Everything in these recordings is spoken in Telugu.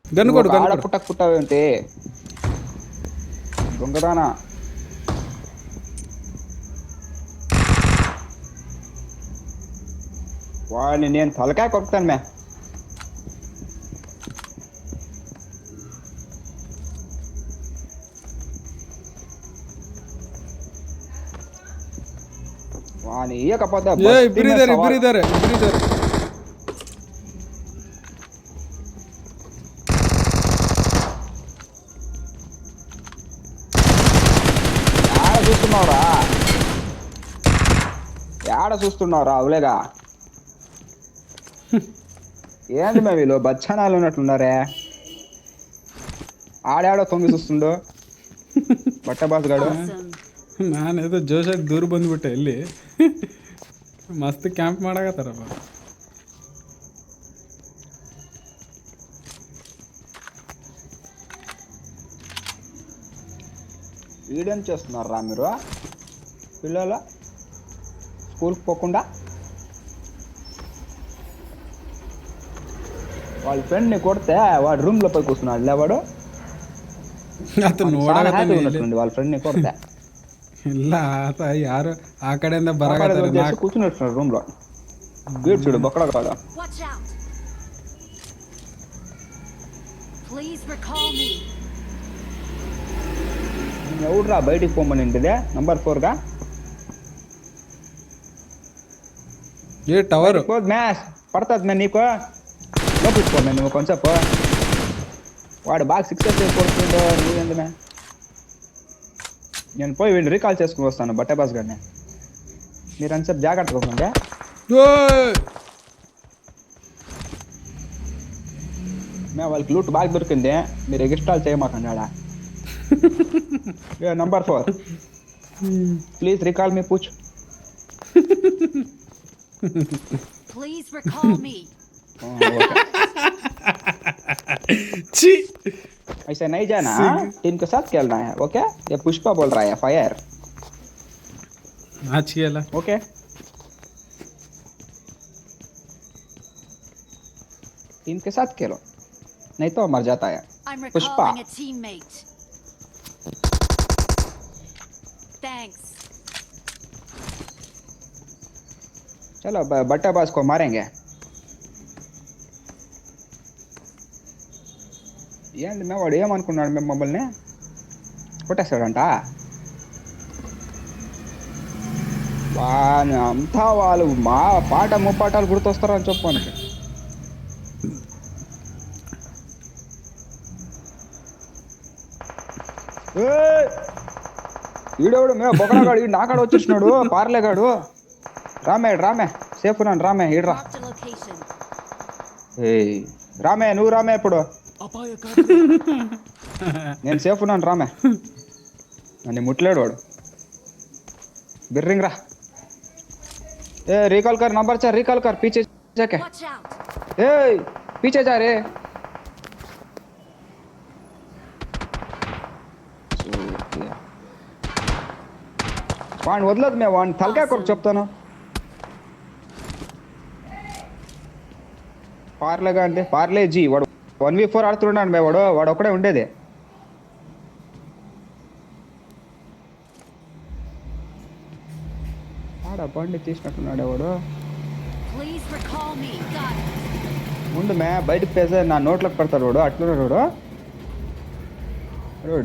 గన్ను కొడు ఆడ పుట్టకు పుట్టావేంటి దొంగదానా? వాడిని నేను తలకాయ కొడతాను మే. వాడిని ఇయ్యకపోతే ఇబ్బరిదారు ఏడ చూస్తున్నావురా అవులేగా? ఏంది మే వీళ్ళు బచ్చానాలు ఉన్నట్లున్నారే. ఆడాడో తొంగి చూస్తుండు బట్టబాస్ గాడు. ನಾನೇదో ಜೋಶಾಗಿ ದೂರ ಬಂದ್ಬಿಟ್ಟೆ ಇಲ್ಲಿ ಮಸ್ತ್ ಕ್ಯಾಂಪ್ ಮಾಡಾಕತ್ತಾರಪ್ಪ. వీడేం చేస్తున్నారా మీరు పిల్లలు స్కూల్కి పోకుండా? వాళ్ళ ఫ్రెండ్ని కొడితే వాడు రూమ్లో పోయి కూర్చున్నాడు లేవాడు. ಅತನು ఉన్నట్టుండి వాళ్ళ ఫ్రెండ్ని కొడితే. ಇಲ್ಲ ಆತ ಯಾರು ಆ ಕಡೆಯಿಂದ ಬರಾಕತ್ತಾರೆ కూర్చున్నట్టున్నాడు రూమ్లో. వీడు చూడు బొక్కడ కాదు. ఎవడురా బయటికి పోమనింటిదే నంబర్ 4గా? ఏ టవర్ మ్యాచ్ పడుతుంది మే నీకు. లోపించుకో మే నువ్వు కొంచెంసేపు. వాడు బాగా 6 కొడుతుండో నువ్వేంది మే? నేను పోయి వీడిని రీకాల్ చేసుకుని వస్తాను బట్టబాస్ గారిని. మీరు అంతసేపు జాగ్రత్తగా ఉండే. మేము వాళ్ళకి లూట్ బాగా దొరికింది, మీరు ఎగిస్టాల్ చేయమాకండి ఆడ. నంబర్ 4 ప్లీజ్ రికాల్ మీ పూచ్. Please recall me. छी ऐसा नहीं जाना, टीम के साथ खेलना है. ओके ये पुष्पा बोल रहा है फायर. अच्छी है ओके टीम के साथ खेलो नहीं तो मर जाता है. पुष्पा Thanks. चलो बट्टाबाज को मारेंगे. ఏంది మేము వాడు ఏమనుకున్నాడు మేము మమ్మల్ని కొట్టేస్తాడంట. వాని అంతా వాళ్ళు మా పాట ముప్పాటాలు గుర్తొస్తారని చెప్పానికి. ఈడోడు మేము బొక్కడగాడు ఈ నాకాడ వచ్చేసినాడు పార్లేగాడు. రామే సేఫ్ ఉన్నాను రామే ఈడ్రా. రామే నువ్వు రామే ఇప్పుడు. నేను సేఫ్ ఉన్నాను రామే. నన్ను ముట్టలేడు వాడు. బిర్రింగ్ రా. ఏ रिकॉल कर नंबर 4 रिकॉल कर पीछे जाके. ए पीछे जा रे. వాడిని వదలదు మే. వాడిని తలకాయ కొరకు చెప్తాను. పార్లేగా అంటే పార్లే జీ వాడు 1v4 ఆడుతున్నాడు మే. వాడు ఒక్కడే ఉండేది. ఆడ బండి తీసినట్టున్నాడే వాడు. ముందు మే బయటకు పేసే నా నోట్లోకి పెడతాడు వాడు. అట్లున్నాడు వాడు.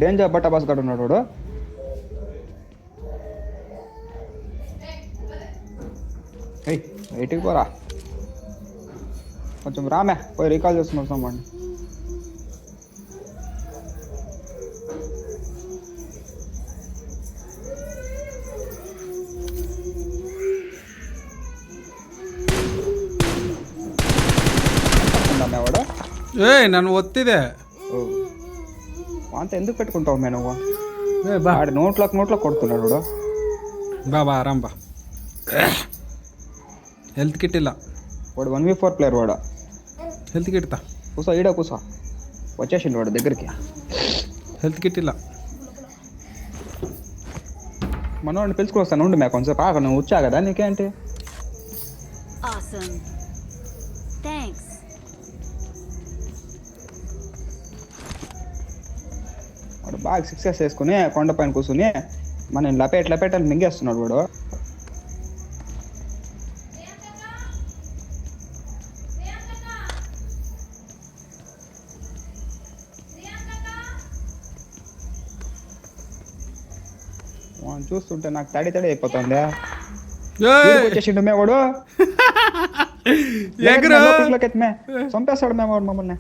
డేంజర్ బట్టాబాస్ గడు ఉన్నాడు వాడు. బయటికి పోరా కొంచెం రామే. పోయి రీకాల్ చేసుకుని వస్తాం వాడిని. వాడు నన్ను ఒత్తిదే అంత ఎందుకు పెట్టుకుంటావు మే నువ్వు? వాడు నోట్లో కొడుతున్నాడు వాడు. బాబా ఆరాం బా. హెల్త్ కిట్ ఇలా. వాడు 1v4 ప్లేయర్ వాడు. హెల్త్ కిట్ తా కూసో ఈడ కూసో. వచ్చేసిండు వాడు దగ్గరికి. హెల్త్ కిట్ ఇలా. మనోడిని పిలుచుకుని వస్తాను ఉండు మే కొంచెం పాక. నువ్వు వచ్చా కదా నీకేంటి? వాడు బాగా సిక్సెస్ వేసుకుని కొండపైన కూర్చుని మన లపేట్ అని మింగేస్తున్నాడు వాడు. వాడిని చూస్తుంటే నాకు తడి అయిపోతుంది. వచ్చేసిండు మేవాడు చంపేస్తాడు మేవాడు మమ్మల్ని.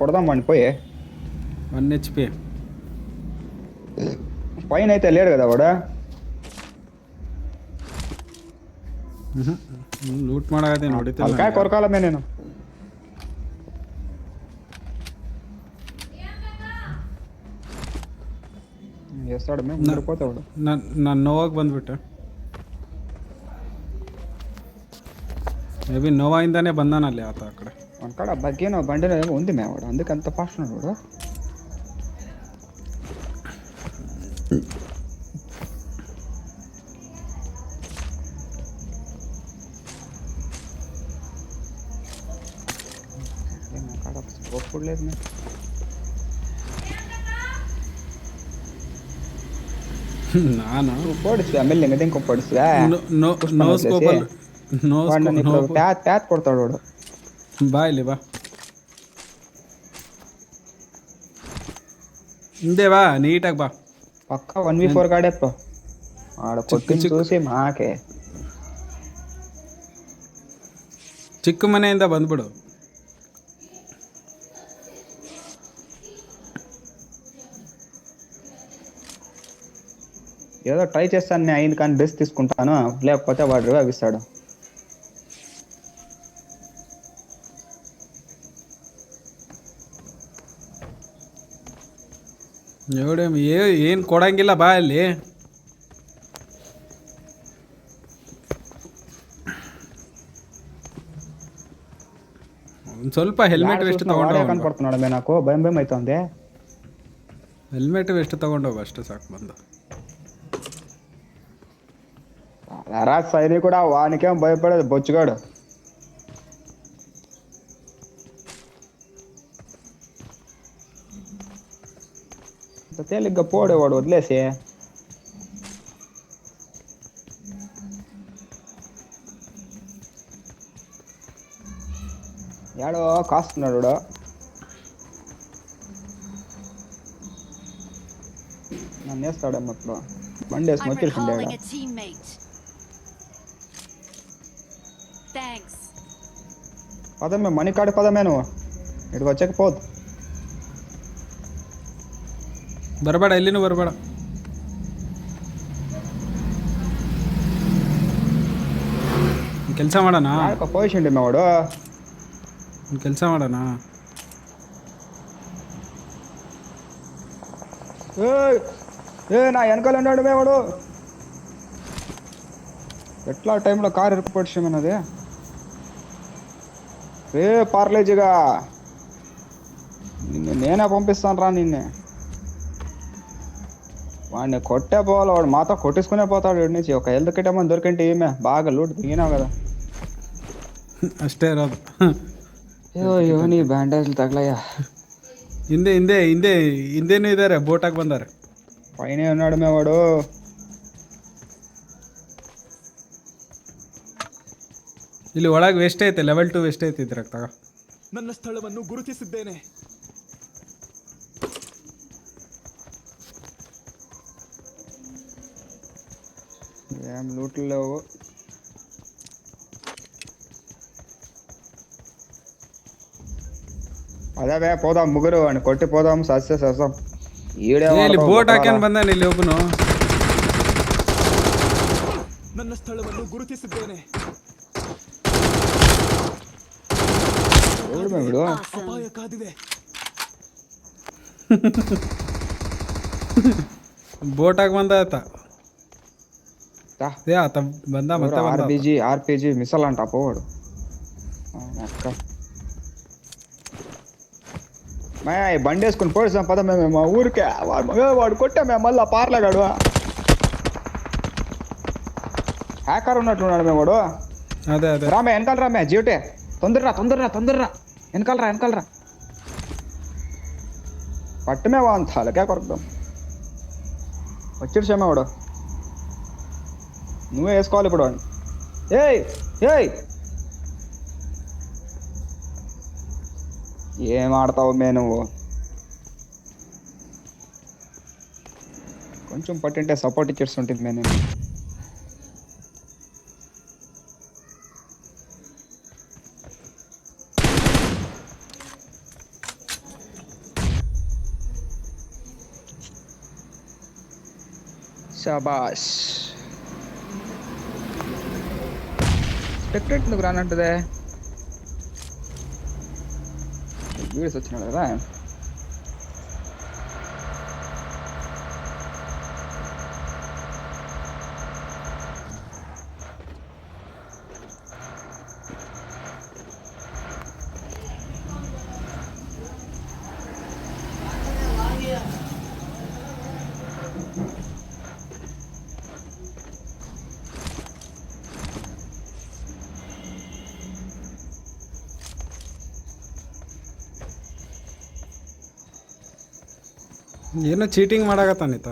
కొడదాం వాడిని పోయి. 1 HP పైన అయితే లేడు కదా వాడు. ಲೂಟ್ ಮಾಡಾಗತ್ತೆ ನೋಡಿತಿಲ್ಲ ಕಾಯ್ ಕೊರಕಾಲಮ್ಮೆ ನೀನು. ಎಷ್ಟಾಡಮ್ಮೆ ಮುಂದೆ ಹೋಗ್ತಾವಡು. ನಾನು ನೋವಾಗಿ ಬಂದ್ಬಿಟ್ಟೆ. ಮೇಬಿ ನೋವಾಗಿಂದಾನೆ ಬಂದಾನಲ್ಲಿ ಆತ ಆ ಕಡೆ. ಒಂದು ಕಡೆ ಬಗ್ಗೆನೋ ಬಂಡೆ ఉంది మేవాడు, అందుకంత ఫాస్ట్ ఉన్నాడు. ఒప్పులేదు ನಾನು ಪಡಿಸ್ವೆ ಆಮೇಲೆ ನಿಂಗೆ ಹೆಂಗೆ ಪಡಿಸ್ವೆ ನೋ ಸ್ಕೋಪಲ್ಲಿ ಪ್ಯಾತ್ ಕೊಡ್ತಾಳು ನೋಡು. ಬಾ ಇಲ್ಲಿ ಬಾ, ಹಿಂದೆ ಬಾ, ನೀಟಾಗಿ ಬಾ. ಪಕ್ಕ 1v4 ಗಾಡಿಯಪ್ಪ ಆಡ ಕೊಟ್ಟಿನ చూసి ಮಾಕೆ ಚಿಕ್ಕ ಮನೆಯಿಂದ ಬಂದ್ಬಿಡು. ఏదో ట్రై చేస్తాను నేను, అయింది కానీ బెస్ట్ తీసుకుంటాను, లేకపోతే వాడు రివైవ్ ఇస్తాడు. ಏನು ಕೊಡಂಗಿಲ್ಲ ಬಾ ಅಲ್ಲಿ. ಒಂದು ಸ್ವಲ್ಪ ಹೆಲ್ಮೆಟ್ ವೆಸ್ಟ್ ತಗೊಂಡು ಕನ್ಪಡ್ತು ನೋಡಮ್ಮೆ, ನಾಕು ಭయం ಆಯ್ತು ಅಂದೆ. ಹೆಲ್ಮೆಟ್ ವೆಸ್ಟ್ ತಗೊಂಡೋಗು ಅಷ್ಟೇ ಸಾಕು. ಬಂದು రాజ్ సైని కూడా వానికేం భయపడేది బొచ్చుగాడు. తేలిగ్గా పోడేవాడు వదిలేసి. ఏడో కాస్తున్నాడు. నన్ను వేస్తాడేమో ఇప్పుడు. బండి వేసుకుని వచ్చేసిండే. పదమే మణికాడి పదమే, నువ్వు ఇక్కడికి వచ్చకపోదు. ಬರಬೇಡ, ಎಲ್ಲಿನೂ ಬರಬೇಡ. ಕೆಲಸ ಮಾಡೋಣ, ಪೊಸಿಷನ್ ವಾಡು ಕೆಲಸ ಮಾಡೋಣ. నా వెనకాల ఉన్నాడు మేవాడు. ఎట్లా టైంలో కారు ఇరుకుపడిచామన్నది. పార్లేజీగా నిన్ను నేనే పంపిస్తాను రా. నిన్నే వాడిని కొట్టే పోవాలి, వాడు మాతో కొట్టించుకునే పోతాడు. వీడి నుంచి ఒక హెల్త్ కిట్ ఏమని దొరికింటే ఏమే బాగా లూట్ దిగినావు కదా. అಷ್ಟೇ ಇರೋದು. ಅಯ್ಯೋ ನೀ ಬ್ಯಾಂಡೇಜ್ ತಗಲಯ್ಯ. ಹಿಂದೇನೂ ಇದ್ದಾರೆ, ಬೋಟಾಗಿ ಬಂದಾರೆ. పైన ఉన్నాడు మేవాడు. ಇಲ್ಲಿ ಒಳಗೆ ವೆಸ್ಟ್ ಐತೆ, level 2 ವೆಸ್ಟ್ ಐತೆ. ಇದ್ರಾಗ ತಗ. ನನ್ನ ಸ್ಥಳವನ್ನು ಗುರುತಿಸಿದ್ದೇನೆ. ఏం లూట్లు లేవు. అదే పోదాం ముగ్గురు అని కొట్టి పోదాం. సస్యం ಇಲ್ಲಿ ಬೋಟ್ ಹಾಕ್ಯಾನ್ ಬಂದಾನೆ. ಇಲ್ಲಿ ಒಬ್ಬನು. ನನ್ನ ಸ್ಥಳವನ್ನು ಗುರುತಿಸಿದ್ದೇನೆ. ಅಪಾಯ ಕಾದಿದೆ. ಬೋಟ್ ಹಾಕಿ ಬಂದ ಆತ ಬಂದ ಮತ್ತೆ ఆర్పీజీ మిసల్ అంట పోవాడు. బండి వేసుకుని పోయిస్తాం పద. మేము మా ఊరికే వాడు కొట్టా మేము మళ్ళీ పార్లగాడు. హ్యాకర్ ఉన్నట్లున్నాడు మేము వాడు. అదే అదే రామే వెనకాల రామే జీవటే తొందరరా వెనకాలరా పట్టుమే వాంతాలకే కొరకడం వచ్చాడు క్షమ వాడు. నువ్వే వేసుకోవాలి ఇప్పుడు వాడిని. ఏయ్ ఏం ఆడతావు మే నువ్వు? కొంచెం పట్టింటే సపోర్ట్ ఇచ్చేస్తుంటుంది మే నేను. శాబాష్. స్పెక్టెట్ ఎందుకు రానంటదే? వీడియోస్ వచ్చినాడు కదా. ಏನೋ ಚೀಟಿಂಗ್ ಮಾಡಾಕತ್ತಾನಿತ್ತ.